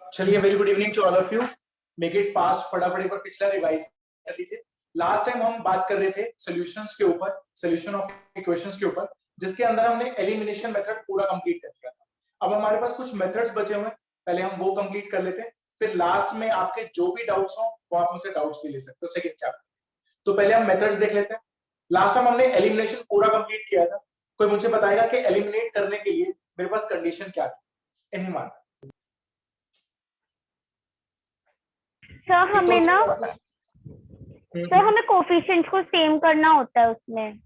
चलिए, very good evening to all of you. Make it fast, फटाफट एक बार पिछला रिवाइज कर लीजिए। लास्ट टाइम हम बात कर रहे थे सॉल्यूशंस के ऊपर, सॉल्यूशन ऑफ इक्वेशंस के ऊपर, जिसके अंदर हमने एलिमिनेशन मेथड पूरा कंप्लीट कर लिया था। अब हमारे पास कुछ मेथड्स बचे हुए हैं, पहले हम वो कंप्लीट कर लेते हैं, फिर लास्ट में आपके जो भी डाउट्स हो वो आप मुझसे डाउट्स भी ले सकते हो सेकंड चैप्टर। तो पहले हम मेथड्स देख लेते हैं। लास्ट टाइम हमने एलिमिनेशन पूरा कंप्लीट किया था। कोई मुझे बताएगा कि एलिमिनेट करने के लिए मेरे पास कंडीशन क्या थी? एनी मान सर हमें ना सर हमें कोफिशिएंट्स को सेम करना होता है, उसमें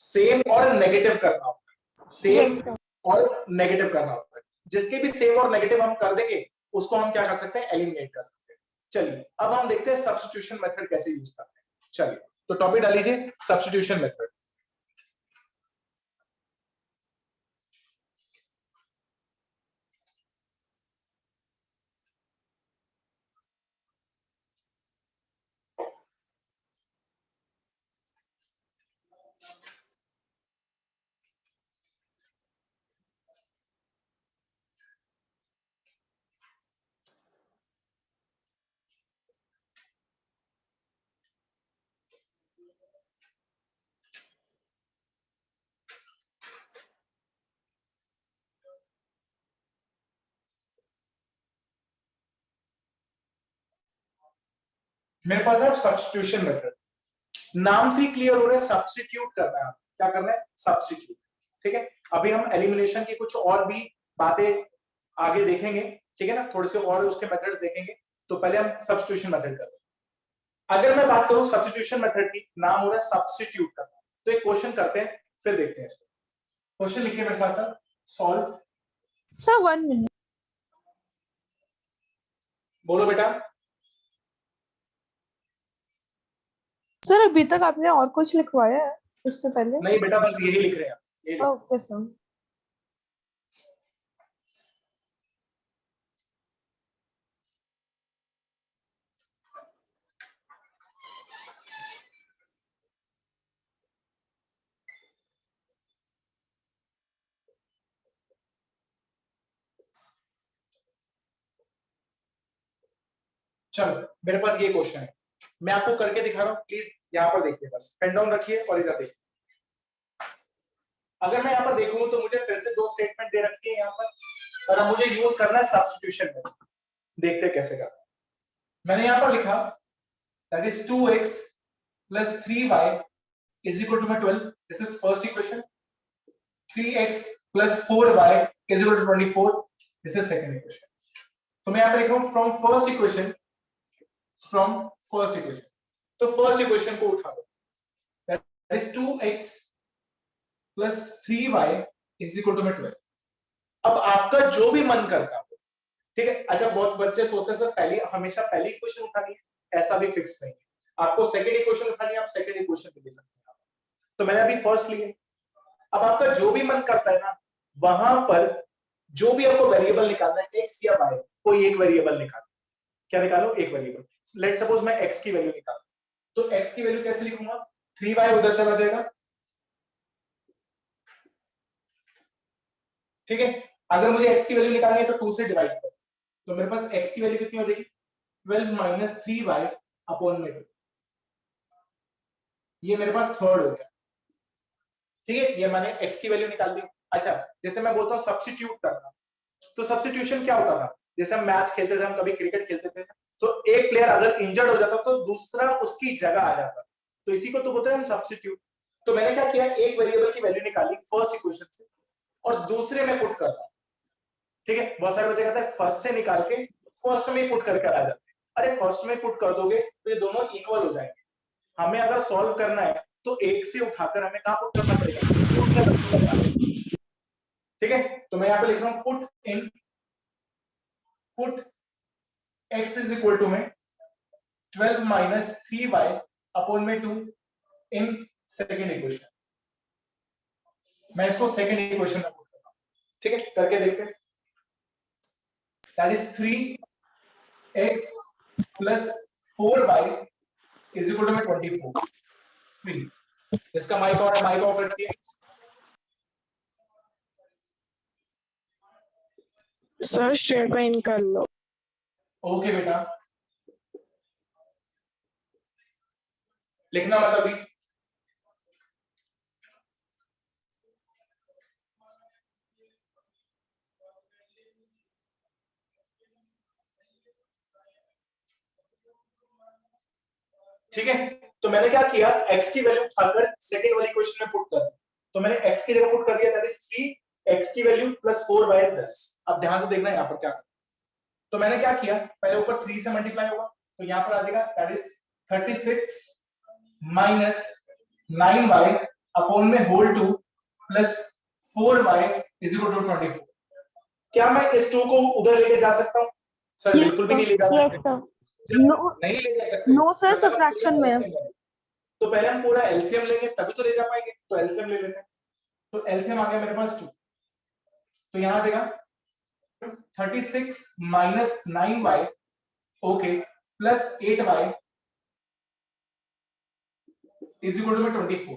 सेम और नेगेटिव करना होता है, सेम Yes, और नेगेटिव करना होता है। जिसके भी सेम और नेगेटिव हम कर देंगे उसको हम क्या कर सकते हैं? एलिमिनेट कर सकते हैं। चलिए अब हम देखते हैं सब्स्टिट्यूशन मेथड कैसे यूज करते हैं। चलिए तो टॉपिक डालीजिए सब्स्टिट्यूशन मेथड। मेरे पास है सब्स्टिट्यूशन मेथड। नाम से क्लियर हो रहा है, सब्स्टिट्यूट करना है। क्या करना है? सब्स्टिट्यूट। ठीक है, अभी हम एलिमिनेशन की कुछ और भी बातें आगे देखेंगे, ठीक है ना, थोड़े से और उसके मेथड्स देखेंगे। तो पहले हम सब्स्टिट्यूशन मेथड कर रहे हैं। अगर मैं बात करूं सब्स्टिट्यूशन मेथड की, नाम हो रहा है सब्स्टिट्यूट करना। तो एक क्वेश्चन करते हैं, फिर देखते हैं इसको। क्वेश्चन लिखिए मेरे साथ साथ। सॉल्व। Sir 1 minute. बोलो बेटा। सर अभी तक आपने और कुछ लिखवाया है इससे पहले? नहीं बेटा, बस यही लिख रहे हैं, यही लिख। Okay sir. चलो मेरे पास ये क्वेश्चन है, मैं आपको करके दिखा रहा हूं, प्लीज यहां पर देखिए, बस पेन डाउन रखिए और इधर देखिए। अगर मैं यहां पर देखूं तो मुझे फिर से दो स्टेटमेंट दे रखी है यहां पर, और अब मुझे यूज करना है सब्स्टिट्यूशन में। देखते हैं कैसे करना है। मैंने यहां पर लिखा that is 2x plus 3y is equal to 12. This is first equation. 3x plus 4y is equal to 24. This is second equation. तो मैं यहां पे लिख रहा हूं from first equation, from first equation. तो फर्स्ट इक्वेशन को उठा दो, that is 2x plus 3y is equal to 12. अब आपका जो भी मन करता हो, ठीक है। अच्छा, बहुत बच्चे सोचते हैं सर पहली हमेशा पहली इक्वेशन उठानी है, ऐसा भी फिक्स नहीं है। आपको सेकंड इक्वेशन उठानी है, आप सेकंड इक्वेशन भी ले सकते हैं। तो मैंने अभी फर्स्ट ली है। अब आपका जो भी मन करता है ना, वहां पर जो भी आपको वेरिएबल निकालना है, एक्स या वाई, कोई एक वेरिएबल निकालो। क्या निकालो? एक वेरिएबल। लेट सपोज मैं एक्स की वैल्यू निकालूं, तो एक्स की वैल्यू कैसे लिखूंगा? 3y उधर चला जाएगा, ठीक है। अगर मुझे x की वैल्यू निकालनी है तो 2 से डिवाइड करो, तो मेरे पास x की वैल्यू कितनी हो जाएगी? 12 माइनस 3y अपॉन में 2। ये मेरे पास थर्ड हो गया, ठीक है। ये मैंने x की वैल्यू निकाल दी। अच्छा, जैसे मैं बोलता हूँ सब्स्टिट्यूट करना, तो सब्स्टिट्यूशन क्या होता था? जैसे हम मैच खेलते थे, हम कभी क्रिकेट खेलते थे, तो एक प्लेयर अगर इंजर्ड हो जाता तो दूसरा उसकी जगह आ जाता, तो इसी को तो बोलते हैं हम सब्स्टिट्यूट। तो मैंने क्या किया, एक वेरिएबल की वैल्यू निकाली फर्स्ट इक्वेशन से और दूसरे में पुट करता, ठीक है। बहुत सारे बच्चे कहते हैं फर्स्ट से निकाल के फर्स्ट में पुट करके आ जाते हैं। अरे फर्स्ट में पुट कर दोगे तो ये दोनों इक्वल हो जाएंगे। हमें अगर सॉल्व करना है तो एक से उठाकर हमें कहां पुट करना पड़ेगा? दूसरे में, ठीक है। तो मैं यहां पे लिख रहा हूं put x is equal to में 12 माइनस 3y अपॉन में 2 इन सेकेंड इक्वेशन। मैं इसको सेकेंड इक्वेशन में पुट कर रहा हूं, ठीक है। करके देखते हैं। That is 3x plus 4y is equal to में 24। 3 जिसका माइक ऑन है माइक ऑफ रखिए। सर शेयर में इन कर लो। ओके बेटा, लिखना मत अभी। ठीक है, तो मैंने क्या किया, x की वैल्यू उठाकर सेकंड वाली क्वेश्चन में पुट कर, तो मैंने x की जगह पुट कर दिया, दैट इज 3 x की वैल्यू प्लस 4y 10। अब ध्यान से देखना यहाँ पर क्या, तो मैंने क्या किया, पहले ऊपर 3 से मल्टीप्लाई होगा, तो यहाँ पर आ जाएगा that is 36 minus 9y upon में whole 2 plus 4y is equal to 24। क्या मैं इस 2 को उधर लेके जा सकता हूँ? सर Yes, बिल्कुल भी नहीं ले जा यस सकते, सर। नो नहीं ले जा सकते। नो सर, जब तक हम पूरा सब्ट्रैक्शन में। LCM लेंगे। तो पहले हम पूरा एलसीएम लेंगे तभी तो ले जा पाएंगे, तो एलसीएम ले लेते हैं। तो एलसीएम आ गया मेरे पास 2, तो यहां आ जाएगा 36 minus 9y okay plus 8y is equal to 24,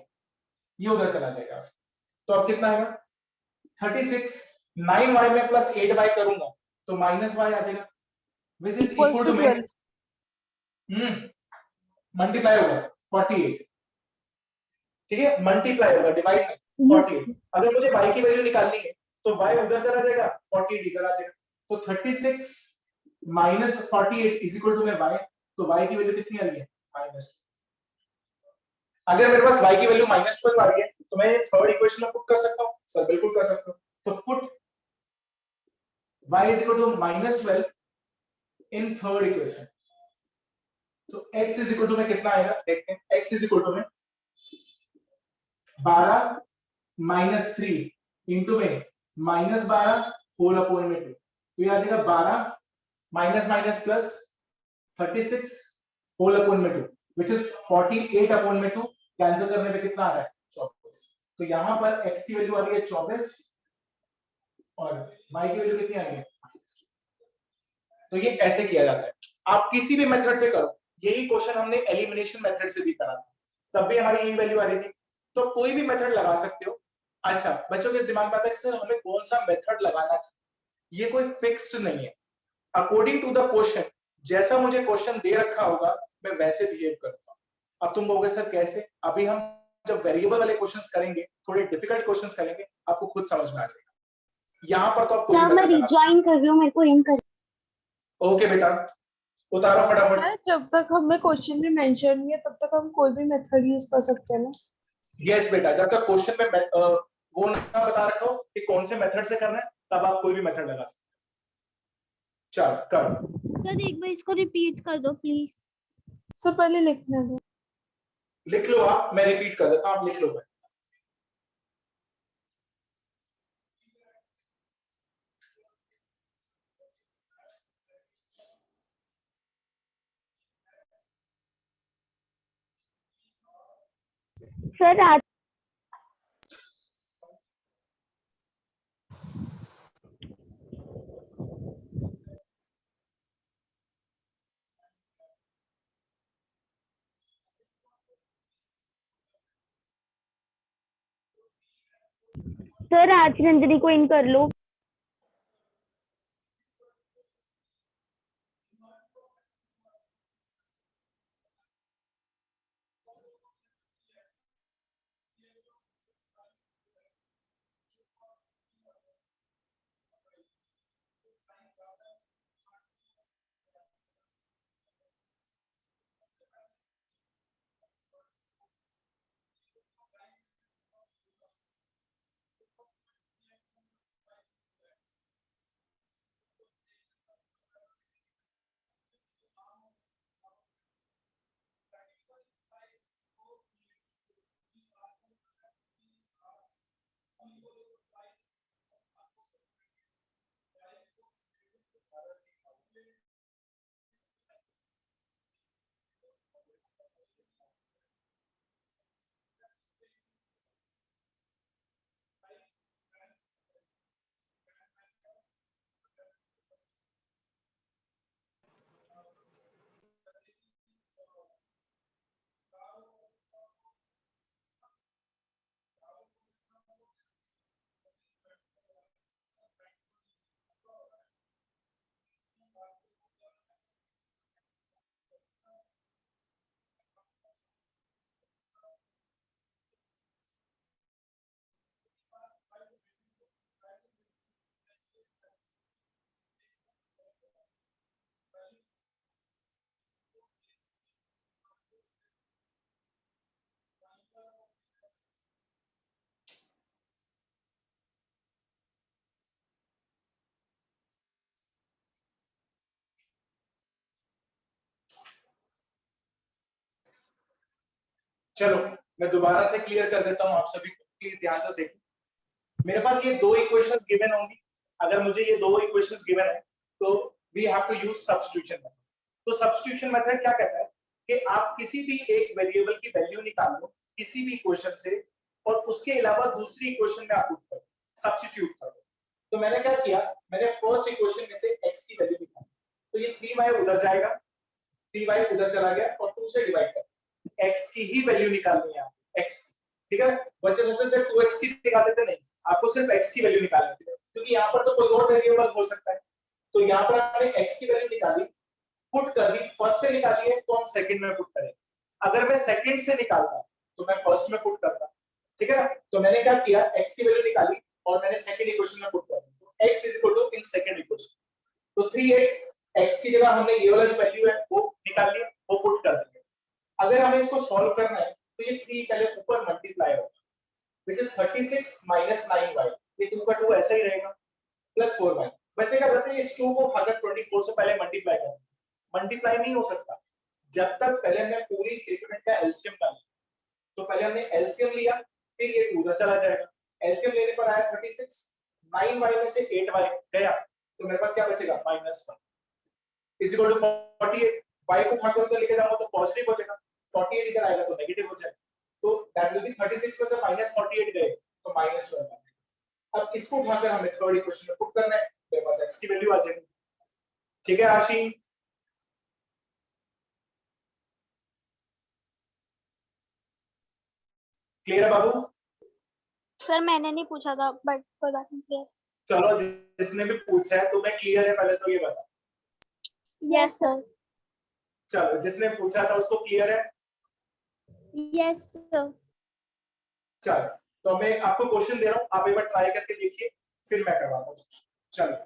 ये उधर चला जाएगा। तो अब कितना आएगा, 36 9y में प्लस 8y करूंगा तो माइनस y आ जाएगा, which is equals equal to to 12। Multiply होगा 48, ठीक है, मल्टीप्लाई होगा, डिवाइड नहीं, यस 48। अगर मुझे y की वैल्यू निकालनी है तो y उधर चला जाएगा, 48 इधर आ जाएगा, तो 36 माइनस 48 इज इक्वल टू में y, तो y की वैल्यू कितनी आ रही है, -2। अगर मेरे पास y की वैल्यू -12 आ रही है तो मैं थर्ड इक्वेशन में पुट कर सकता हूं, सर बिल्कुल कर सकता हूं। तो put y is equal to -12 in third equation, तो x इज इक्वल टू में कितना आएगा, देखते हैं, x इज इक्वल टू में 12 माइनस 3 इंटू में -12 होल अपॉन में 2, तो ये आ जाएगा 12 minus minus plus 36 whole upon में 2 विच इज 48 अपॉन में 2, कैंसिल करने पे कितना आ रहा है, 24। तो यहां पर x की वैल्यू आ रही है 24 और y की वैल्यू कितनी आ रही है, तो ये ऐसे किया जाता है। आप किसी भी मेथड से करो, यही क्वेश्चन हमने एलिमिनेशन मेथड से भी करा था, तब भी हमारी यही वैल्यू आ रही थी। तो कोई भी मेथड लगा सकते हो। अच्छा, बच्चों के दिमाग में आता है कि सर हमें कौन सा मेथड लगाना चाहिए, ये कोई फिक्स्ड नहीं है, अकॉर्डिंग टू द क्वेश्चन, जैसा मुझे क्वेश्चन दे रखा होगा मैं वैसे बिहेव करूंगा। अब तुम कहोगे सर कैसे, अभी हम जब वेरिएबल वाले क्वेश्चंस करेंगे, थोड़े डिफिकल्ट क्वेश्चंस करेंगे, आपको खुद समझ में आ जाएगा। यहाँ पर तो आप कोई सर भी मैं मेथड लगा सकते रिज्वाइन कर रही हूँ, मेरे को इन कर। हो। ओके बेटा, उतारो फटाफट। सर जब तक हमें क्वेश्चन में मेंशन नहीं है तब तक हम कोई भी मेथड यूज कर सकते हैं ना। यस बेटा, जब तक क्वेश्चन में वो ना बता रखा हो कि कौन से मेथड से करना है, तब आप कोई भी मेथड लगा सकते हैं। चल कर, सर एक बार इसको रिपीट कर दो प्लीज। सर पहले लिखने दो। लिख लो आप, मैं रिपीट कर देता हूं, आप लिख लो भाई। सर आज सर आज नंदिनी को इन कर लो। चलो मैं दोबारा से क्लियर कर देता हूं आप सभी को, प्लीज ध्यान से देखो। मेरे पास ये दो इक्वेशंस गिवन होंगी। अगर मुझे ये दो इक्वेशंस गिवन है तो we have to use substitution method. तो सब्स्टिट्यूशन मेथड क्या कहता है कि आप किसी भी एक वेरिएबल की वैल्यू निकाल लो किसी भी इक्वेशन से और उसके अलावा दूसरी इक्वेशन में आप पुट करो, सब्स्टिट्यूट करो। तो मैंने क्या किया, मैंने फर्स्ट इक्वेशन में से x की वैल्यू निकाली, तो ये 3y उधर जाएगा, 3y उधर चला गया और 2 से डिवाइड कर x की ही वैल्यू निकालनी है आपको, x। ठीक है, बच्चे सोचते थे 2x की निकाल देते, नहीं, आपको सिर्फ x की वैल्यू निकालनी है क्योंकि यहाँ पर तो कोई और वेरिएबल हो सकता है। तो यहाँ पर हमने x की वैल्यू निकाली, पुट कर दी, फर्स्ट से निकाली है तो हम सेकंड में पुट करेंगे। अगर मैं सेकंड से निकालता तो मैं फर्स्ट में पुट करता। ठीक है, तो मैंने क्या किया, x की वैल्यू निकाली और मैंने सेकंड इक्वेशन में पुट कर दी। तो x is equal to in second equation, तो 3x, x की जगह हमने ये वाला जो वैल्यू है वो निकाल लिया, वो पुट कर दिया। अगर हमें इसको सॉल्व करना है तो ये 3 पहले ऊपर मल्टीप्लाई होगा, which is 36 minus 9y, ये 2 का 2 ऐसा ही रहेगा, प्लस 4y बचेगा। बताइए इस 2 को अगर 24 से पहले मल्टीप्लाई करें, मल्टीप्लाई नहीं हो सकता जब तक पहले मैं पूरी स्टेटमेंट का एलसीएम ना लूं। तो पहले हमने एलसीएम लिया, फिर ये 2 उधर चला जाएगा, एलसीएम लेने पर आया 36, 9y में से 8y गया, तो मेरे पास क्या बचेगा, -1 इज इक्वल टू 48। y को उठा कर लेके जाऊंगा तो पॉजिटिव हो जाएगा, 48 इधर आएगा तो नेगेटिव हो जाएगा, तो दैट विल बी 36 में से -48 गए तो -12। अब इसको उठाकर हमें थर्ड इक्वेशन में पुट करना है, मेरे पास x की वैल्यू आ जाएगी। ठीक है आशीन, क्लियर है बाबू? सर मैंने नहीं पूछा था बट कोई बात नहीं, क्लियर। चलो जिसने भी पूछा है तो मैं क्लियर है पहले तो ये बता। Yes sir. चलो जिसने पूछा था उसको क्लियर है? Yes sir. चलो तो मैं आपको क्वेश्चन दे रहा हूं, आप एक बार ट्राई करके देखिए, फिर मैं करवाता हूं। चलो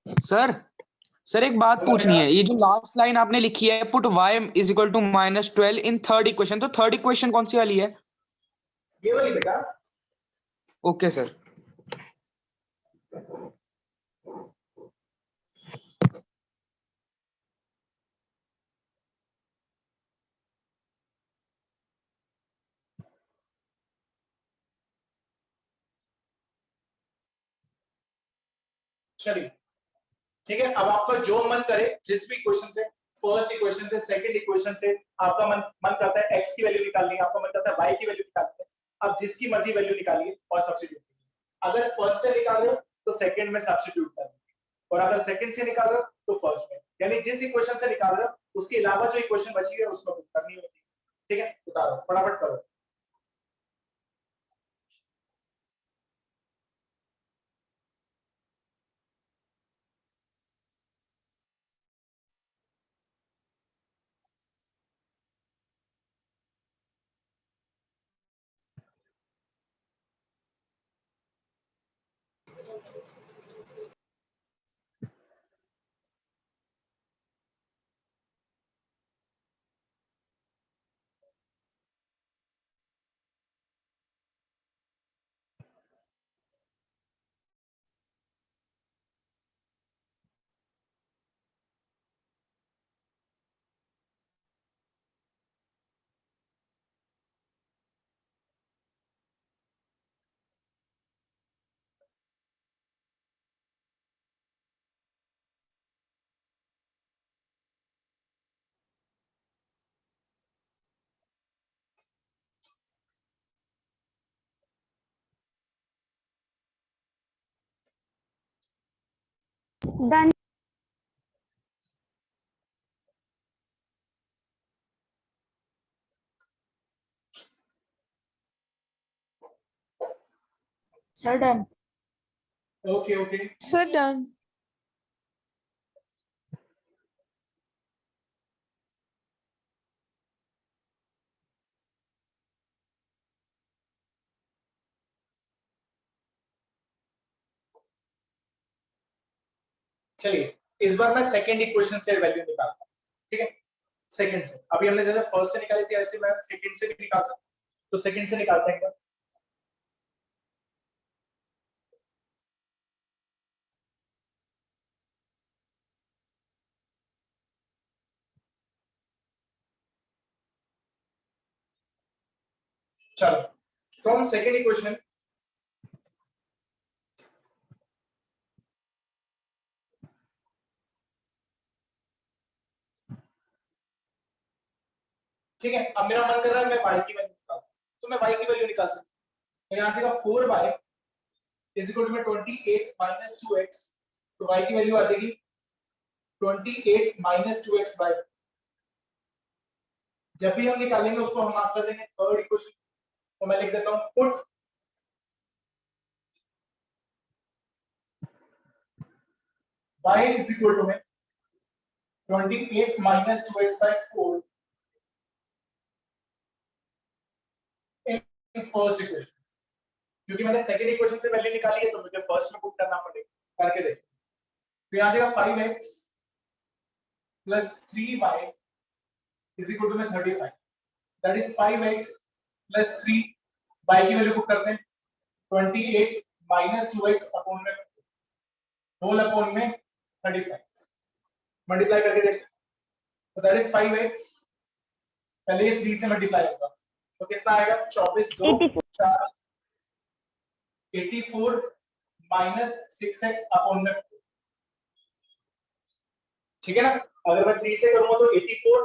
सर सर एक बात बोला पूछनी बेटा। है, ये जो लास्ट लाइन आपने लिखी है put y is equal to -12 in third equation, तो थर्ड इक्वेशन कौन सी वाली है? ये वाली बेटा। Okay sir. चलिए ठीक है, अब आपका जो मन करे जिस भी इक्वेशन से, फर्स्ट इक्वेशन से, सेकंड इक्वेशन से, आपका मन करता है x की वैल्यू निकालनी है, आपका मन करता है y की वैल्यू निकालनी है, अब जिसकी मर्जी वैल्यू निकालिए और सब्स्टिट्यूट कीजिए। अगर फर्स्ट से निकाल रहे हो तो सेकंड में सब्स्टिट्यूट करें, और अगर सेकंड से निकाल रहे हो तो फर्स्ट में, यानी जिस इक्वेशन से निकाल रहे हो उसके अलावा जो इक्वेशन बची है उसमें पुट करनी होती है। ठीक है, उतारो फटाफट करो। Done. Sir done. Okay okay, sir done. चलिए इस बार मैं सेकंड इक्वेशन से वैल्यू निकालता हूं। ठीक है, सेकंड से, अभी हमने जैसे फर्स्ट से निकाली थी ऐसे मैं सेकंड से भी निकाल सकता हूं, तो सेकंड से निकालते हैं क्या? चलो फ्रॉम सेकेंड इक्वेशन ठीक है, अब मेरा मन कर रहा है मैं y की वैल्यू निकाल, तो मैं y की वैल्यू निकाल सकता हूं। तो यहां आएगा 4y इज इक्वल टू में 28 माइनस 2x, तो y की वैल्यू आ जाएगी 28 माइनस 2x बाय। जब भी हम निकालेंगे उसको हम मार्क कर देंगे थर्ड इक्वेशन, तो मैं लिख देता हूं put y is equal to में 28 minus 2x by 4 in first equation, क्योंकि मैंने सेकंड इक्वेशन से वैल्यू निकाली है तो मुझे फर्स्ट में पुट करना पड़ेगा, करके देखते हैं। तो यहां आ जाएगा 5x plus 3y is equal to में 35, that is 5x plus 3 y की वैल्यू पुट करते हैं 28 माइनस 2x अपॉन में होल अपॉन में 35, मल्टीप्लाई करके देखते हैं। तो दैट इज 5x, पहले ये 3 से मल्टीप्लाई होगा तो कितना आएगा 24 2 4 84 माइनस 6x अपॉन में 4, ठीक है ना। अगर मैं 3 से करूंगा तो 84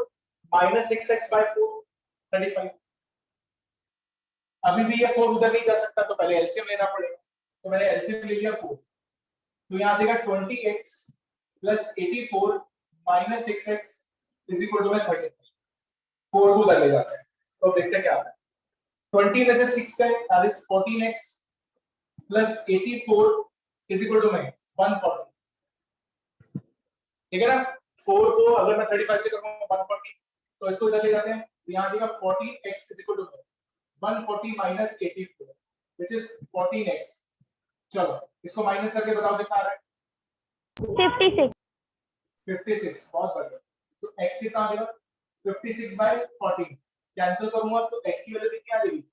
माइनस 6x बाय 4 35, अभी भी ये 4 उधर नहीं जा सकता तो पहले एलसीएम लेना पड़ेगा, तो मैंने एलसीएम ले लिया 4, तो यहां आ जाएगा 20x plus 84 minus 6x is equal to में 35, 4 को उधर ले जाते हैं तो देखते हैं क्या आता है। 20 में से 6 गए that is 14x plus 84 is equal to में 140, ठीक है ना। 4 को अगर मैं 35 से करूंगा 140 तो इसको इधर ले जाते हैं, यहां आ जाएगा 40x is equal to 140 minus 84 which is 14x। चलो इसको माइनस करके बताओ कितना आ रहा है 56 56, बहुत बढ़िया। तो x कितना आ जाएगा 56 बाय 14, कैंसिल करूंगा तो x की वैल्यू कितनी आ जाएगी,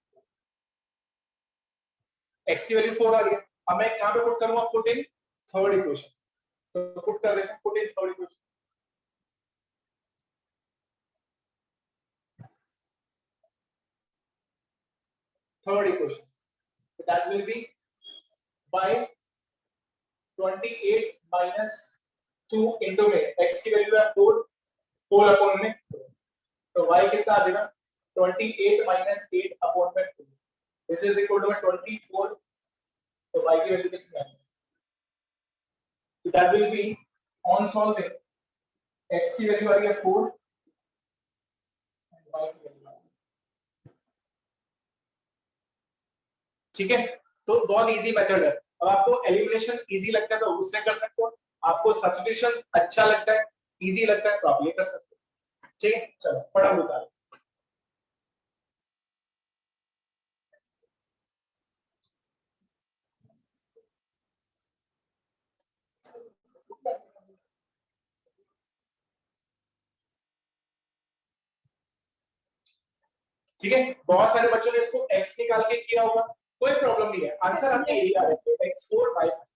x की वैल्यू 4 आ गई। अब मैं कहां पे पुट करूंगा, पुट इन थर्ड इक्वेशन, तो पुट कर देते हैं put in third equation. Third equation that will be by 28 minus 2 into में x की वैल्यू है 4 होल अपॉन में 4, तो y कितना आ जाएगा 28 माइनस 8 अपॉन में 4, दिस इज इक्वल टू 24, तो y की वैल्यू कितनी आएगी, तो that will be on solving x की वैल्यू आ रही है 4 एंड y की वैल्यू आ रही है, ठीक है। तो बहुत इजी मेथड है। अब आपको एलिमिनेशन इजी लगता है तो उससे कर सकते हो, आपको सब्स्टिट्यूशन अच्छा लगता है इजी लगता है तो आप ये कर सकते हो, ठीक है। चलो फटाफट उतारो। ठीक है, बहुत सारे बच्चों ने इसको x निकाल के किया होगा, कोई प्रॉब्लम नहीं है, आंसर आपके यही आ रहा है x4 y5।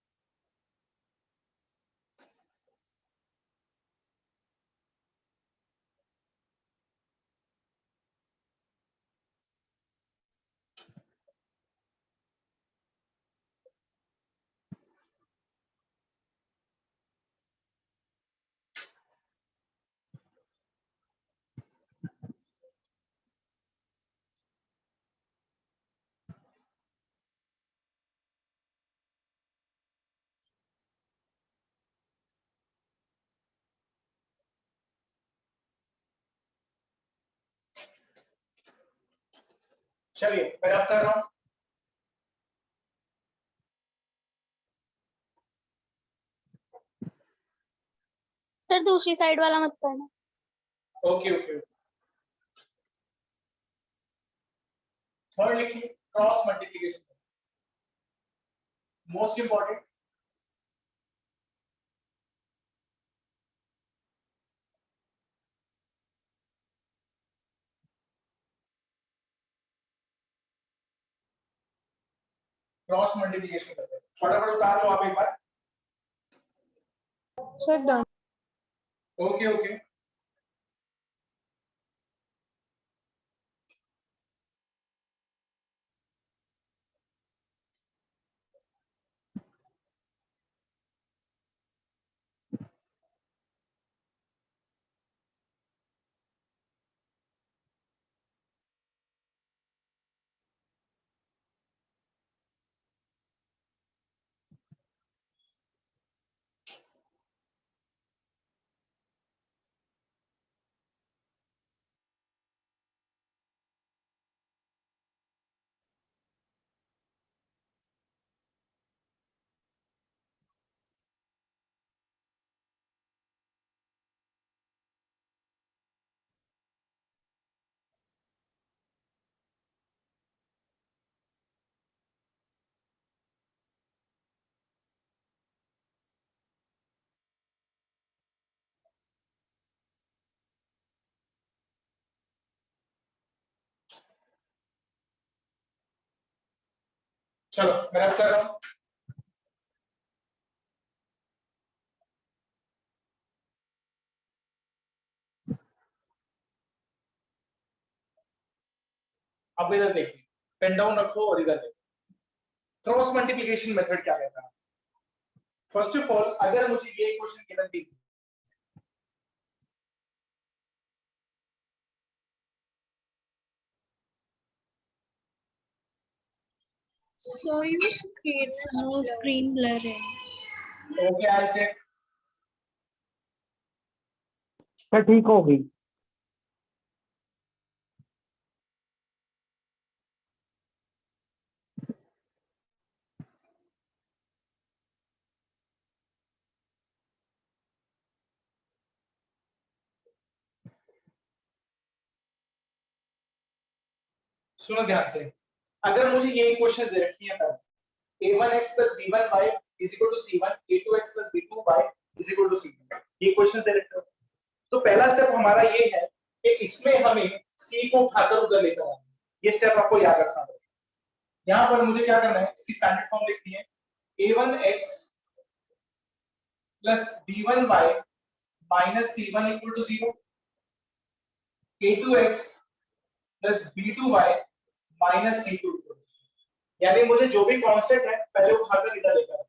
चलिए मैं अब कर रहा हूं, सर दूसरी साइड वाला मत करना। Okay okay. थर्ड लिखिए cross multiplication, most important. Cross multiplication करते हैं, फटाफट उतार लो आप एक बार। Sir done. Okay okay. चलो मैं रब कर रहा हूं। अब इधर देखिए, पेन डाउन रखो और इधर देखो क्रॉस मल्टीप्लिकेशन मेथड क्या कहता है। फर्स्ट ऑफ ऑल अगर मुझे ये क्वेश्चन गिवन दी, So your screen is no screen blurring. Okay I check. Sir ठीक होगी। सुनो ध्यान से, अगर मुझे ये क्वेश्चन दे रखी है तब a1x b1y c1 a2x b2y c1, ये क्वेश्चन दे रखे हो, तो पहला स्टेप हमारा ये है कि इसमें हमें c को उठाकर उधर लेकर आना है। ये स्टेप आपको याद रखना पड़ेगा। यहां पर मुझे क्या करना है, इसकी स्टैंडर्ड फॉर्म लिखनी है a1x b1y c1 0, a2x b2y c2, यानी मुझे जो भी कांस्टेंट है पहले उठाकर इधर लेकर,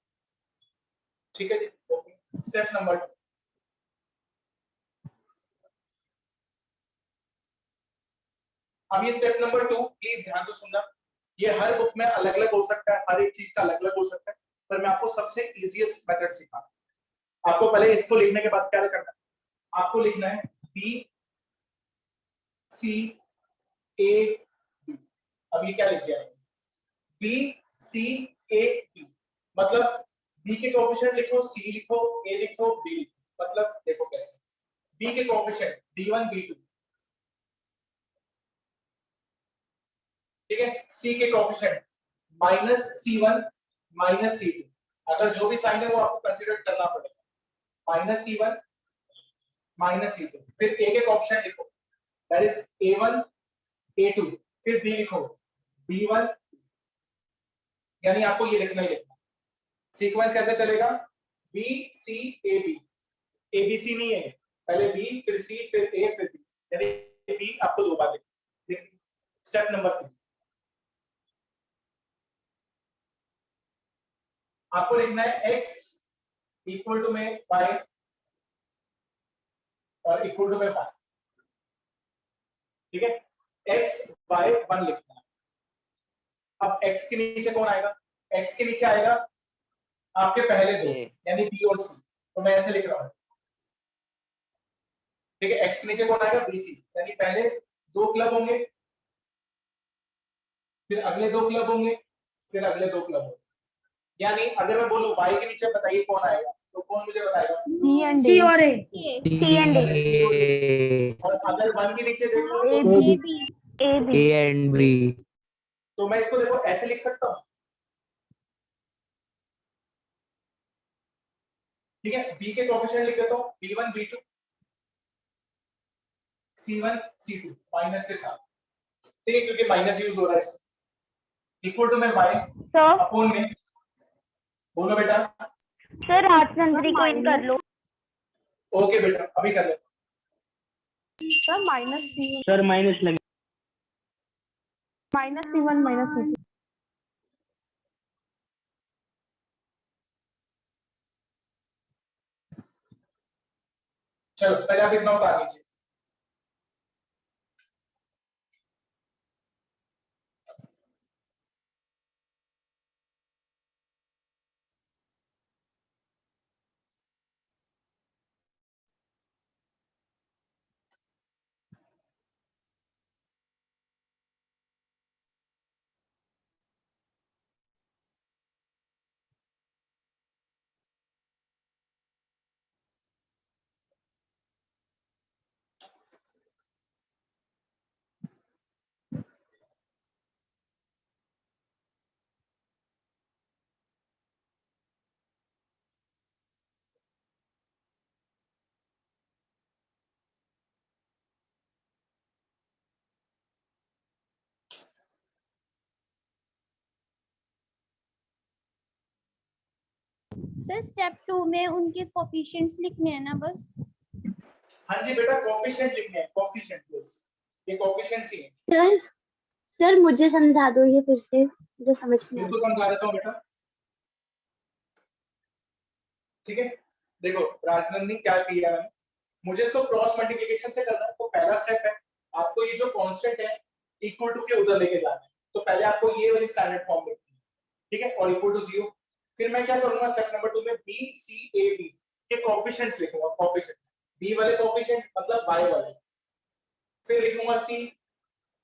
ठीक है जी। Okay, step number 2। अब ये स्टेप नंबर 2 प्लीज ध्यान से सुनना, ये हर बुक में अलग अलग हो सकता है, हर एक चीज का अलग अलग हो सकता है, पर मैं आपको सबसे इजीएस्ट मेथड सिखा रहा हूं। आपको पहले इसको लिखने के बाद क्या करना है, आपको लिखना है बी सी ए बी। अब ये क्या लिख दिया है, बी सी ए बी, मतलब बी के कोएफिशिएंट लिखो, सी लिखो, ए लिखो, बी लिखो। मतलब देखो कैसे, बी के कोएफिशिएंट b1 b2, ठीक है, सी के कोएफिशिएंट -c1 -c2, अगर जो भी साइन है वो आपको कंसीडर करना पड़ेगा, -c1 -c2, फिर ए के कोएफिशिएंट लिखो, दैट इज a1 a2, फिर बी लिखो b1, यानी आपको ये लिखना ही लिखना। सीक्वेंस कैसे चलेगा, B C A B, A B C नहीं है, पहले बी फिर सी फिर ए फिर बी, यानी बी आपको दो बार लिखना। स्टेप नंबर 3, आपको लिखना है x इक्वल टू में y और इक्वल टू में y, ठीक है, x y 1 लिखना है। अब x के नीचे कौन आएगा, x के नीचे आएगा आपके पहले दो, यानी b और c, तो मैं ऐसे लिख रहा हूं, ठीक है, x के नीचे कौन आएगा, bc, यानी पहले दो क्लब होंगे, फिर अगले दो क्लब होंगे, फिर अगले दो क्लब होंगे, यानी अगर मैं बोलूं y के नीचे बताइए कौन आएगा, तो कौन मुझे बताएगा, C and C D. और A. C and D, और अगर 1 के नीचे देखो A तो B, B. A B, A and B. तो मैं इसको देखो ऐसे लिख सकता हूं, ठीक है, b के कोएफिशिएंट लिख देता हूं b1 b2 c1 c2 minus के साथ, ठीक है, क्योंकि माइनस यूज हो रहा है, इक्वल टू में y सर अपॉन में, बोलो बेटा। सर राजचंद्री को इन कर लो। ओके बेटा अभी कर ले। Sir, minus C. Sir minus लगे। Minus C1 minus C2. चलो पहले आप इतना उतार लीजिए, सर स्टेप 2 में उनके कोफिशिएंट्स लिखने हैं ना बस। हाँ जी बेटा, कोफिशिएंट लिखने हैं, कोफिशिएंट, यस, ये कोफिशिएंट्स ही हैं। सर सर मुझे समझा दो ये फिर से, मुझे समझ नहीं आ बिल्कुल समझा देता हूँ बेटा, ठीक है। देखो राजनंदनी क्या किया है, मुझे इसको क्रॉस मल्टीप्लिकेशन से करना है, तो पहला स्टेप है आपको ये जो कांस्टेंट है इक्वल टू के उधर लेके जाना है, तो पहले आपको ये वाली स्टैंडर्ड फॉर्म लिखनी है, ठीक है, और इक्वल टू 0। फिर मैं क्या करूंगा स्टेप नंबर 2 में बी सी ए बी के कोफिशिएंट्स लिखूंगा, कोफिशिएंट्स बी वाले कोफिशिएंट मतलब y वाले, फिर लिखूंगा सी,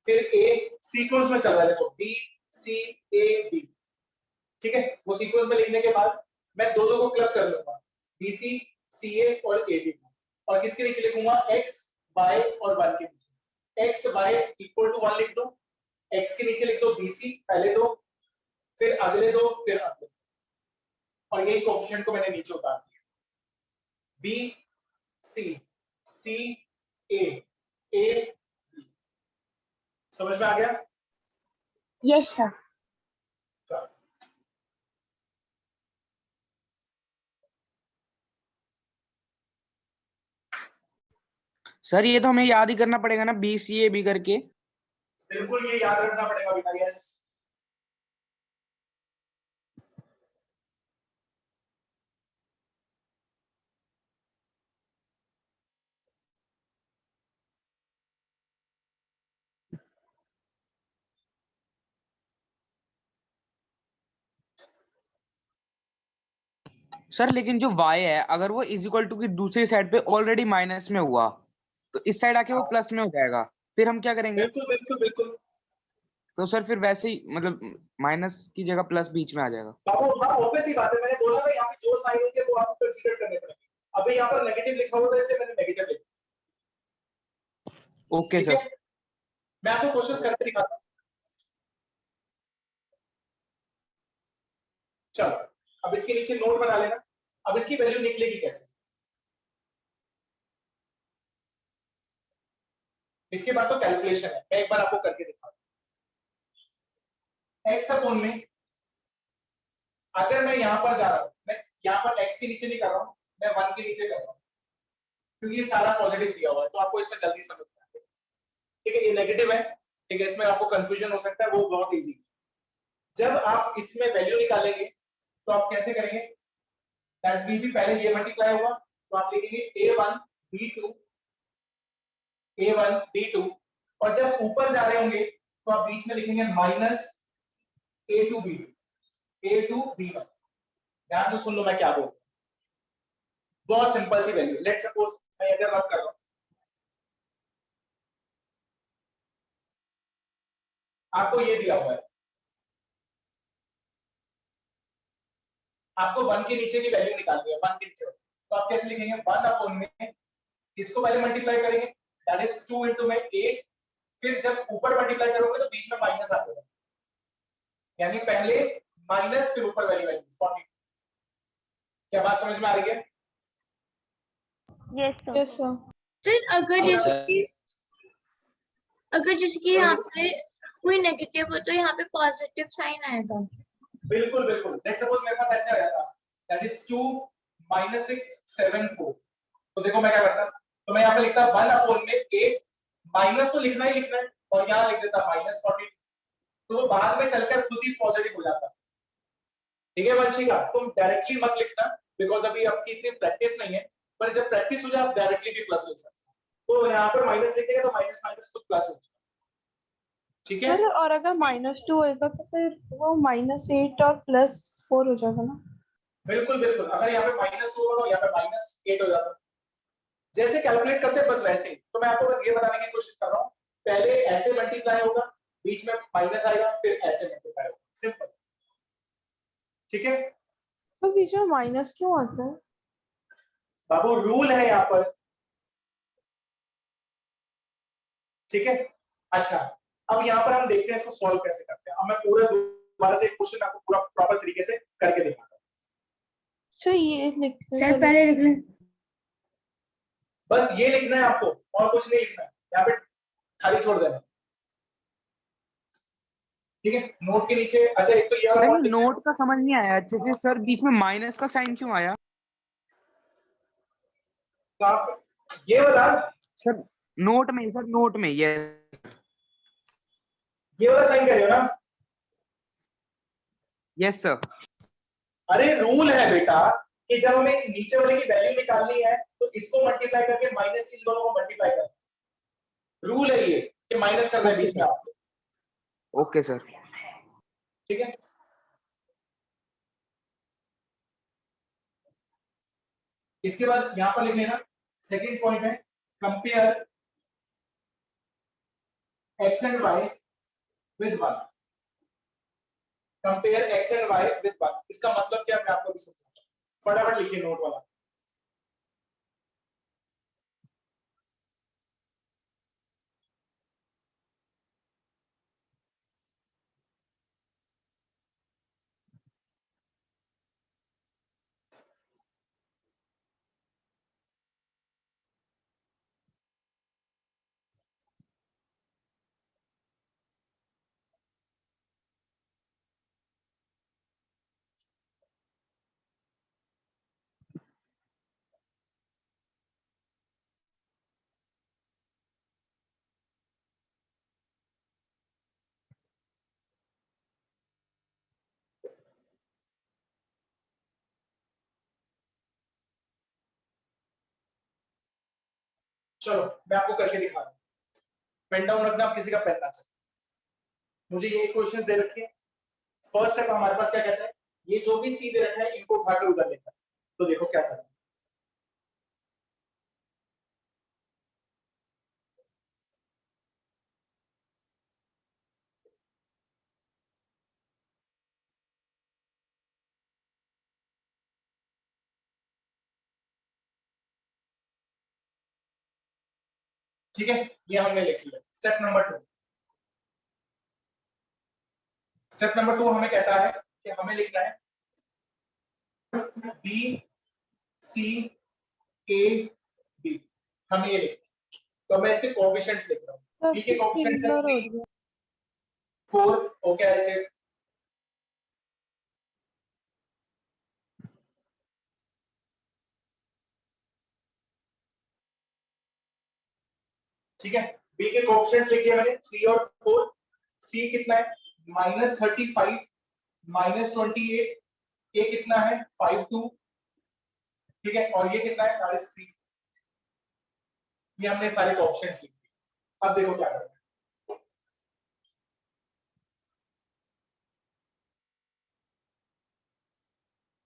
फिर ए, सीक्वेंस में चल रहा है देखो बी सी ए बी, ठीक है। वो सीक्वेंस में लिखने के बाद मैं दो दो को क्लब कर लूंगा, बी सी सी ए और ए बी, और किसके नीचे लिखूंगा x y और 1 के नीचे, x y इक्वल टू 1 लिख दो, x के नीचे लिख दो bc पहले दो, फिर अगले दो, फिर अगले, और यही कोफिशिएंट को मैंने नीचे उतार दिया, b c c a a b। समझ में आ गया? Yes sir. चलो। सर ये तो हमें याद ही करना पड़ेगा ना, बी सी ए बी करके। बिल्कुल ये याद रखना पड़ेगा बेटा, यस। सर लेकिन जो y है अगर वो इज इक्वल टू की दूसरी साइड पे ऑलरेडी माइनस में हुआ तो इस साइड आके वो प्लस में हो जाएगा, फिर हम क्या करेंगे? बिल्कुल बिल्कुल बिल्कुल। तो सर फिर वैसे ही मतलब माइनस की जगह प्लस बीच में आ जाएगा। बाबू हाँ ऑब्वियस ही बात है, मैंने बोला ना यहाँ पे जो साइन होंगे वो आपको कंसीडर करने पड़ेंगे। अभी यहाँ पर नेगेटिव लिखा हुआ था इसलिए मैंने नेगेटिव लिखा, ओके ठीक सर। है। मैं आपको कोशिश करके दिखाता हूँ, चलो। अब इसके नीचे नोट बना लेना, अब इसकी वैल्यू निकलेगी कैसे, इसके बाद तो कैलकुलेशन है, मैं एक बार आपको करके दिखाता हूँ। एक्स अपॉन में अगर मैं यहां पर जा रहा हूं, मैं यहां पर x के नीचे नहीं कर रहा हूं, मैं 1 के नीचे कर रहा हूं, क्योंकि ये सारा पॉजिटिव दिया हुआ है तो आपको इसमें जल्दी समझ में आएगा, ठीक है। ये नेगेटिव है, ठीक है, इसमें आपको कंफ्यूजन हो सकता है, वो बहुत इजी। जब आप इसमें वैल्यू निकालेंगे तो आप कैसे करेंगे, दैट विल बी पहले ये मल्टीप्लाई होगा तो आप लिखेंगे a1 b2 a1 b2, और जब ऊपर जा रहे होंगे तो आप बीच में लिखेंगे minus a2 b2 a2 b1। ध्यान से सुन लो मैं क्या बोल रहा हूं, बहुत सिंपल सी वैल्यू। लेट्स सपोज मैं इधर रब कर रहा हूं, आपको ये दिया हुआ है, आपको 1 के नीचे की वैल्यू निकालनी है, 1 के नीचे, तो आप कैसे लिखेंगे, 1 अपॉन में इसको पहले मल्टीप्लाई करेंगे, दैट इज 2 इनटू में 8, फिर जब ऊपर मल्टीप्लाई करोगे तो बीच में माइनस आ जाएगा, यानी पहले माइनस फिर ऊपर वाली वैल्यू 40। क्या बात समझ में आ रही है? Yes sir. Yes sir. Sir अगर जैसे कि यहाँ पे कोई नेगेटिव हो तो यहाँ पे पॉजिटिव साइन आएगा। बिल्कुल बिल्कुल। लेट्स सपोज मेरे पास ऐसे आया था, दैट इज 2 - 6 7 4, तो देखो मैं क्या करता, तो मैं यहाँ पे लिखता 1 अपॉन में 8, माइनस तो लिखना ही लिखना है, और यहाँ लिख देता -40, तो वो बाद में चलकर खुद ही पॉजिटिव हो जाता, ठीक है वंशिका। तुम डायरेक्टली मत लिखना बिकॉज अभी आपकी इतनी प्रैक्टिस नहीं है, पर जब प्रैक्टिस हो जाए आप डायरेक्टली भी प्लस लिख सकते हो, तो यहाँ पर माइनस लिखेगा तो माइनस माइनस खुद प्लस हो जाएगा, ठीक है। सर और अगर -2 होएगा तो फिर वो -8 और +4 हो जाएगा ना? बिल्कुल बिल्कुल, अगर यहाँ पे -2 होगा तो यहाँ पे -8 हो जाता, जैसे कैलकुलेट करते हैं बस वैसे ही। तो मैं आपको बस ये बताने की कोशिश कर रहा हूँ, पहले ऐसे मल्टीप्लाई होगा, बीच में माइनस आएगा, फिर ऐसे मल्टीप्लाई होगा, सिंपल, ठीक है। तो बीच में माइनस क्यों आता है? बाबू रूल है यहाँ पर, ठीक है। अच्छा अब यहाँ पर हम देखते हैं इसको सॉल्व कैसे करते हैं। अब मैं पूरा दोबारा से क्वेश्चन आपको पूरा प्रॉपर तरीके से करके दिखाता हूँ। अच्छा ये लिखते सर पहले लिख लें। बस ये लिखना है आपको और कुछ नहीं लिखना है, यहाँ पे खाली छोड़ देना। ठीक है, नोट के नीचे अच्छा एक तो ये वाला सर point लिखना है। नोट का समझ नहीं आया अच्छे से सर, बीच में माइनस का साइन क्यों आया? तो आप ये वाला सर नोट में, सर नोट में ये साइन कर रहे हो ना? Yes sir. अरे रूल है बेटा कि जब हमें नीचे वाले की वैल्यू निकालनी है तो इसको मल्टीप्लाई करके माइनस इन दोनों को मल्टीप्लाई करना। रूल है ये कि माइनस करना है बीच में आपको। Okay sir. ठीक है, इसके बाद यहां पर लिख लेना सेकंड पॉइंट है compare x and y with 1। Compare x and y with 1 इसका मतलब क्या मैं आपको भी समझाऊंगा। फटाफट लिखिए नोट वाला। चलो मैं आपको करके दिखा रहा हूं। पेन डाउन रखना, आप किसी का पेन ना चले। मुझे ये क्वेश्चन दे रखे हैं। फर्स्ट स्टेप हमारे पास क्या कहता है, ये जो भी सी दे रखा है इनको उठाकर उधर लेना है। तो देखो क्या करना है। ठीक है, ये हमने लिख लिया। Step number 2। स्टेप नंबर 2 हमें कहता है कि हमें लिखना है बी सी ए बी। हमें ये लिखना है। तो मैं इसके कोएफिशिएंट्स लिख रहा हूँ। सर बी के कोएफिशिएंट्स हैं ब्लर हो 3 रही है। 4। Okay I check. ठीक है, बी के कोएफिशिएंट्स लिख दिए मैंने 3 और 4। सी कितना है -35 -28। ए कितना है 52। ठीक है, और ये कितना है 3। ये हमने सारे कोएफिशिएंट्स लिख दिए। अब देखो क्या करना है।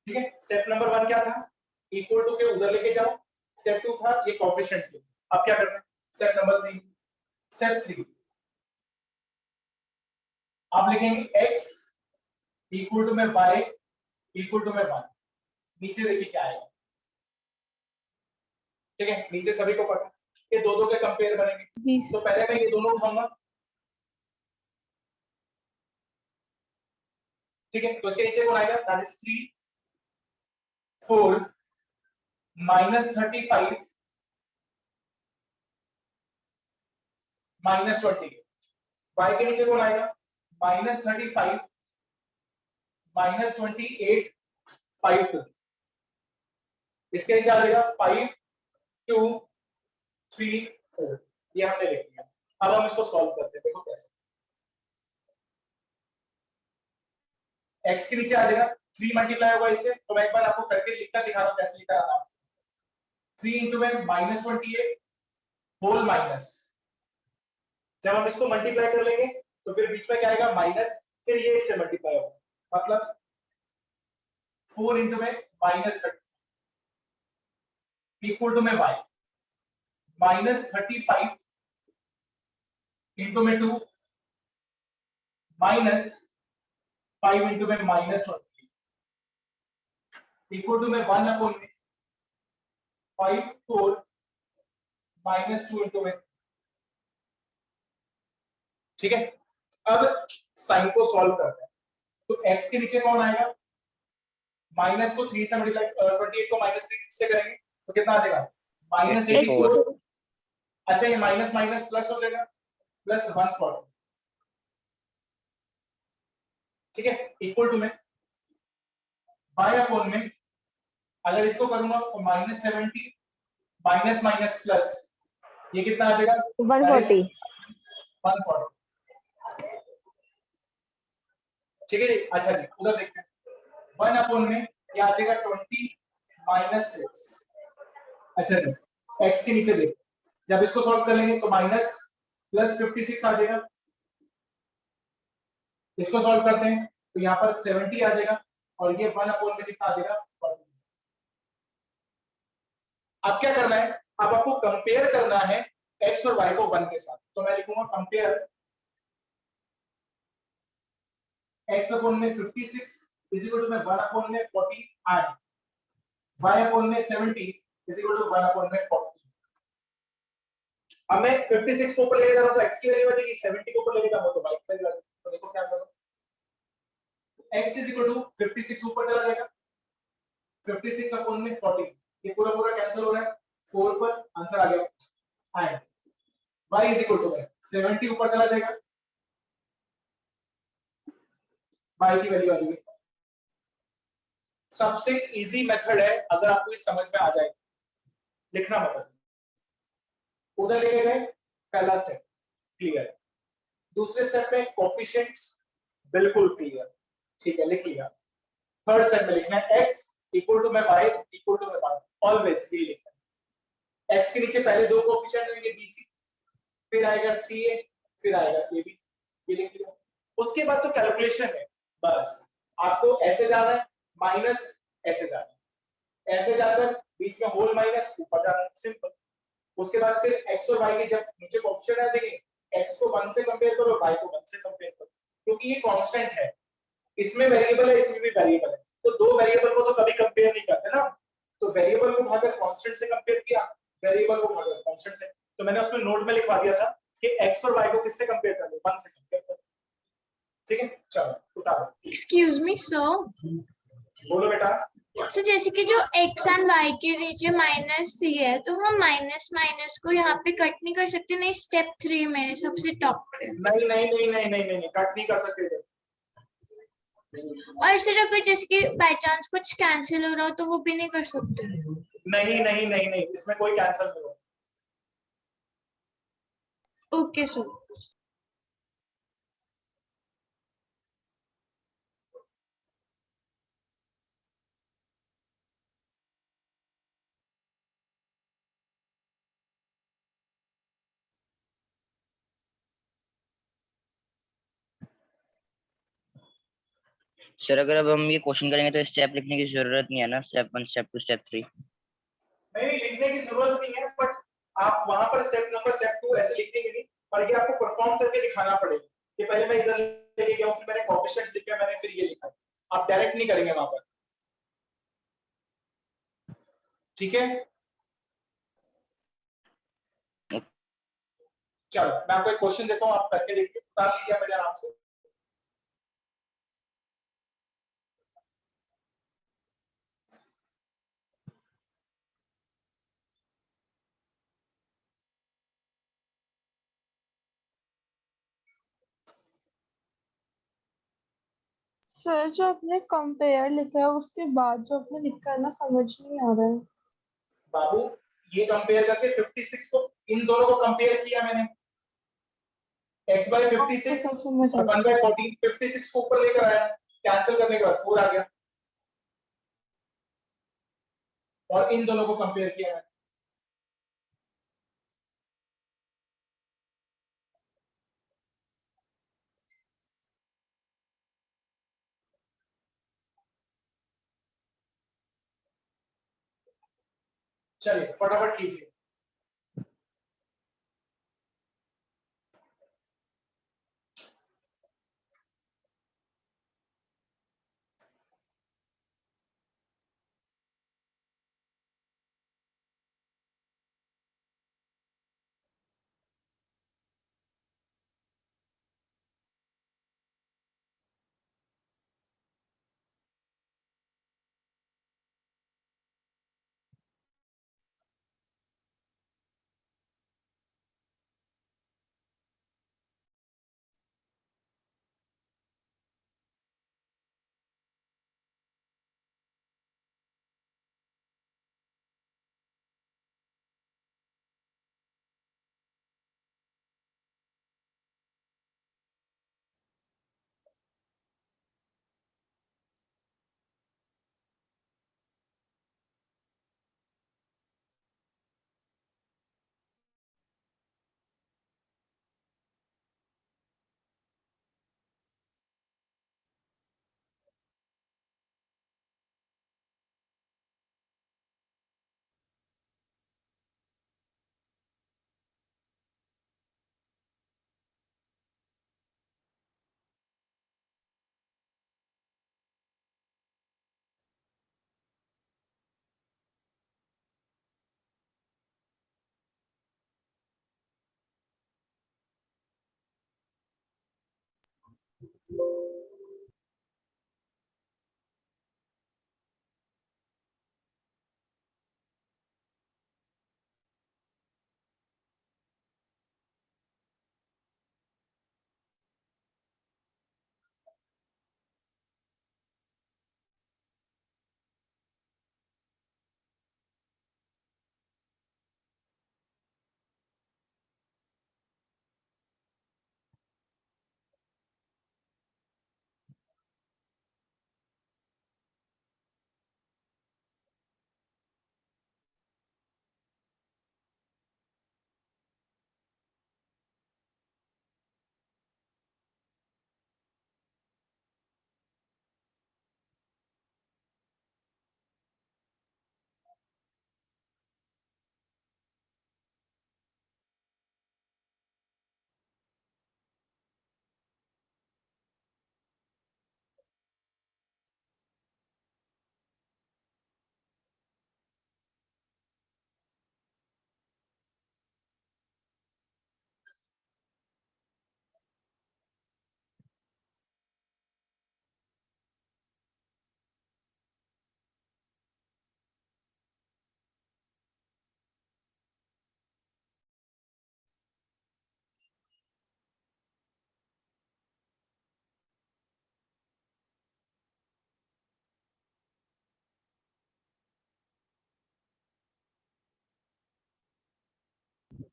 ठीक है, स्टेप नंबर 1 क्या था, इक्वल टू के उधर लेके जाओ। स्टेप 2 था ये कोएफिशिएंट्स लिखो। अब क्या करना है, स्टेप नंबर 3। स्टेप 3 आप लिखेंगे x इक्वल टू में y इक्वल टू में 1। नीचे देखिए क्या आएगा। ठीक है, नीचे सभी को पता है ये दो दो के कंपेयर बनेंगे। 20 तो पहले मैं ये दोनों उठाऊंगा। ठीक है, तो इसके नीचे कौन आएगा, दैट इज 3 4 -35 -20। y के नीचे कौन आएगा, -35 -28 52। इसके नीचे आ जाएगा 5 2 3 4। ये हमने लिख लिया। अब हम इसको सॉल्व करते हैं, देखो कैसे। x के नीचे आ जाएगा 3 मल्टीप्लाई होगा इससे। तो मैं एक बार आपको करके लिखकर दिखा रहा हूं कैसे लिखा रहा हूं। 3 इंटू में -28 होल माइनस। जब हम इसको मल्टीप्लाई कर लेंगे तो फिर बीच में क्या आएगा माइनस, फिर ये इससे मल्टीप्लाई होगा मतलब 4 इंटू में -30 इक्वल टू में y -35 इंटू में 2 -5 इंटू में -20 इक्वल टू में 1 अपॉन में 5 4 -2 इंटू में। ठीक है, अब साइन को सॉल्व करते हैं। तो x के नीचे कौन आएगा, माइनस को 3 से मल्टीप्लाई 28 को -3 से करेंगे तो कितना आ जाएगा -84। अच्छा ये माइनस माइनस प्लस हो जाएगा +140। ठीक है, इक्वल टू में बाय अपॉन में अगर इसको करूंगा तो -70 माइनस माइनस प्लस, ये कितना आ जाएगा 140। 140। ठीक है जी, अच्छा जी उधर देखते हैं 1 अपॉन में ये आ जाएगा 20 माइनस 6। अच्छा जी x के नीचे देख, जब इसको सॉल्व कर लेंगे तो माइनस प्लस 56 आ जाएगा, इसको सॉल्व करते हैं तो यहाँ पर 70 आ जाएगा और ये 1 अपॉन में कितना आ जाएगा 40। अब क्या करना है, अब आपको कंपेयर करना है x और y को 1 के साथ, तो मैं लिखूंगा कंपेयर x अपॉन में 56 इज इक्वल टू में 1 अपॉन में 40 एंड y अपॉन में 70 इज इक्वल टू 1 अपॉन में 40। अब मैं 56 को ऊपर लेके जा रहा हूं तो x की वैल्यू आ जाएगी, 70 को ऊपर लेके जा रहा हूं तो y की वैल्यू आ जाएगी। तो देखो क्या करूं, x इज इक्वल टू 56 ऊपर चला जाएगा 56 अपॉन में 40, ये पूरा पूरा कैंसिल हो रहा है 4 पर आंसर आ गया and y is equal to 70 ऊपर चला जाएगा, y की वैल्यू आ जाएगी। सबसे इजी मेथड है, अगर आपको ये समझ में आ जाए लिखना मतलब उधर लेके गए, पहला स्टेप क्लियर, दूसरे स्टेप में कोफिशिएंट्स बिल्कुल क्लियर, ठीक है लिख लिया। थर्ड स्टेप में लिखना है x इक्वल टू में y इक्वल टू में y, ऑलवेज ये लिखना है। x के नीचे पहले दो कोफिशिएंट रहेंगे bc, फिर आएगा ca, फिर आएगा ab, ये लिख लिया। उसके बाद तो कैलकुलेशन है, बस आपको ऐसे जाना है माइनस ऐसे जाना है, ऐसे जाकर बीच में होल माइनस ऊपर जाना है, सिंपल। उसके बाद फिर x और y के जब नीचे कोएफिशिएंट आ देंगे, x को 1 से कंपेयर करो, y को 1 से कंपेयर करो, क्योंकि ये कांस्टेंट है, इसमें वेरिएबल है इसमें भी वेरिएबल है, तो दो वेरिएबल को तो कभी कंपेयर नहीं करते ना, तो वेरिएबल को उठाकर कांस्टेंट से कंपेयर किया, वेरिएबल को उठाकर कांस्टेंट से, तो मैंने उसमें नोट में लिखवा दिया था कि x और y को किससे कंपेयर कर लो, 1 से कंपेयर करो। ठीक है चलो उतारो, Excuse me, sir. बोलो बेटा। So जैसे कि जो x एंड y के नीचे माइनस c है, तो हम माइनस माइनस को यहाँ पे कट नहीं कर सकते, नहीं स्टेप 3 में सबसे टॉप पे। नहीं नहीं नहीं नहीं नहीं नहीं कट नहीं कर सकते थे। और सर अगर जैसे कि बाय चांस कुछ कैंसिल हो रहा हो तो वो भी नहीं कर सकते। नहीं नहीं नहीं नहीं इसमें कोई कैंसिल नहीं होगा। Okay sir. सर अगर अब हम ये क्वेश्चन करेंगे तो स्टेप लिखने की जरूरत नहीं है ना, स्टेप 1 स्टेप 2 स्टेप 3। नहीं लिखने की जरूरत नहीं है, बट आप वहां पर स्टेप नंबर स्टेप 2 ऐसे लिखेंगे नहीं, पर ये आपको परफॉर्म करके दिखाना पड़ेगा कि पहले मैं इधर लेके गया, फिर मैंने कोएफिशिएंट्स लिखे, मैंने फिर ये लिखा। आप डायरेक्ट नहीं करेंगे वहां पर, ठीक है। चलो मैं आपको एक क्वेश्चन देता हूं, आप करके देखिए, उतार लीजिए मेरे आराम से। सर जो आपने कंपेयर लिखा है उसके बाद जो आपने लिखा है ना समझ नहीं आ रहा है। बाबू ये कंपेयर करके 56 को इन दोनों को कंपेयर किया मैंने, x by 56 अच्छा, समझ आ और 1 by 14, 56 को ऊपर लेकर आया, कैंसिल करने के बाद 4 आ गया, और इन दोनों को कंपेयर किया मैंने। चलिए फटाफट कीजिए।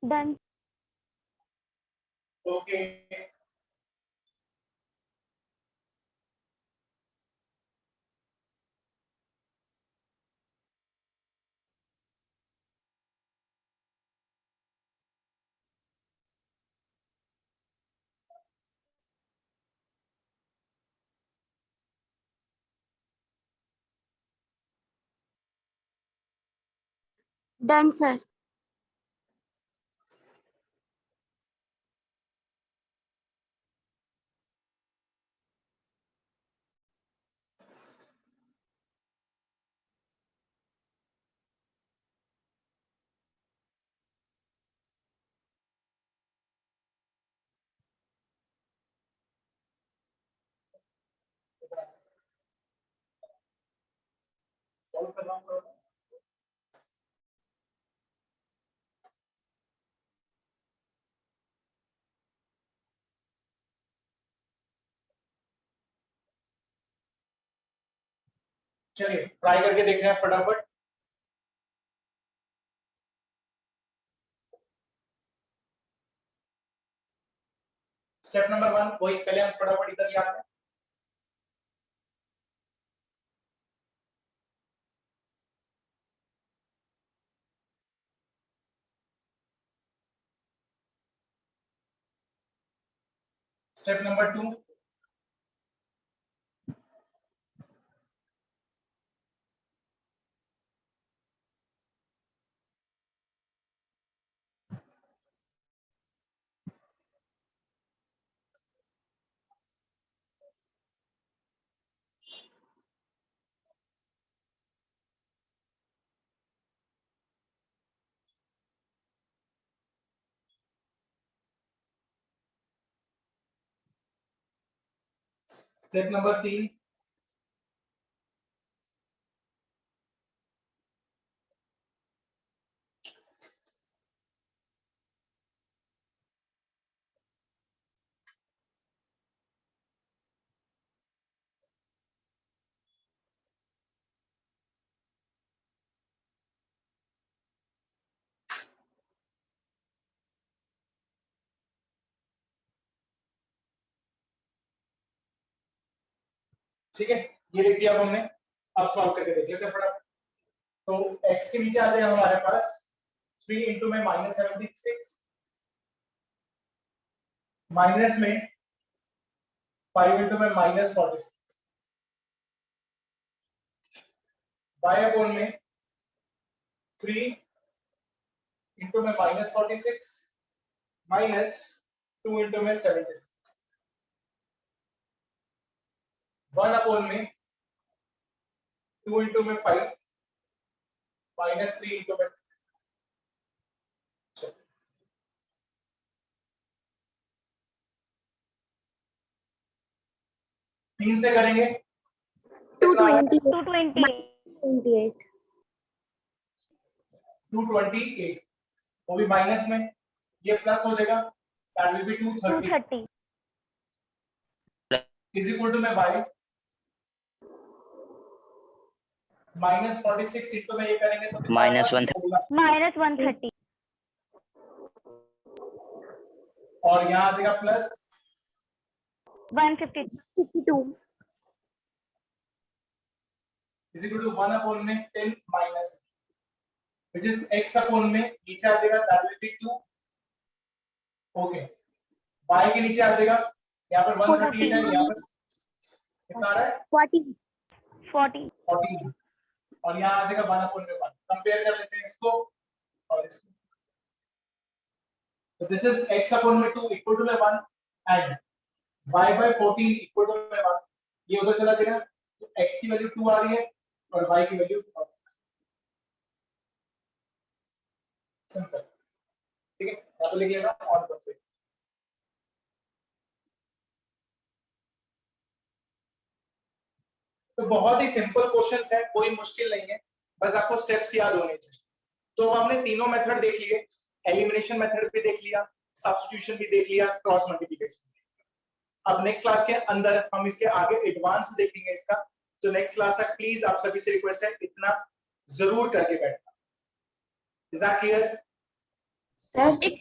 Done. Okay, done sir. Solve कर रहा हूँ। चलिए ट्राई करके देख रहे हैं फटाफट। स्टेप नंबर 1 वही पहले हम फटाफट इधर ही आते हैं। स्टेप नंबर 2, स्टेप नंबर 3, ठीक है ये लिख दिया अब हमने। अब सॉल्व करके देख लेते हैं फटाफट। तो x के नीचे आ जाए हमारे पास 3 इंटू में -76 माइनस में 5 इंटू में -46 बाय अपोन में 3 इंटू में -46 माइनस 2 इंटू में 76 1 अपोन में 2 इंटू में 5 माइनस 3 इंटू में। 3 से करेंगे 220 228, वो भी माइनस में, ये प्लस हो जाएगा, that will be 230 230 is equal to में y -46 इंटू में ये करेंगे तो कितना Minus होगा? 130 और यहाँ आ जाएगा plus 152 is equal to 1 upon में 10 minus which is x upon में नीचे आ जाएगा that will be 2 okay y के नीचे आ जाएगा यहाँ पर 138 है, यहाँ पर कितना आ रहा है 40 14 और यहाँ आ जाएगा 1 अपॉन में 1 कंपेयर कर लेते हैं इसको और इसको तो दिस इज x अपॉन में 2 इक्वल टू में 1 and y by 14 equal to में 1 ये उधर चला जाएगा तो x की वैल्यू 2 आ रही है और y की वैल्यू 4 सिंपल ठीक है यहाँ पे लिख लेना ऑन कर से तो बहुत ही सिंपल क्वेश्चंस है, कोई मुश्किल नहीं है, बस आपको स्टेप्स याद होने चाहिए। तो हमने तीनों मेथड देख लिए, एलिमिनेशन मेथड भी देख लिया, सब्स्टिट्यूशन भी देख लिया, क्रॉस मल्टीप्लिकेशन। अब नेक्स्ट क्लास के अंदर हम इसके आगे एडवांस देखेंगे इसका, तो नेक्स्ट क्लास तक प्लीज आप सभी से रिक्वेस्ट है इतना जरूर करके बैठना। Is that clear? एक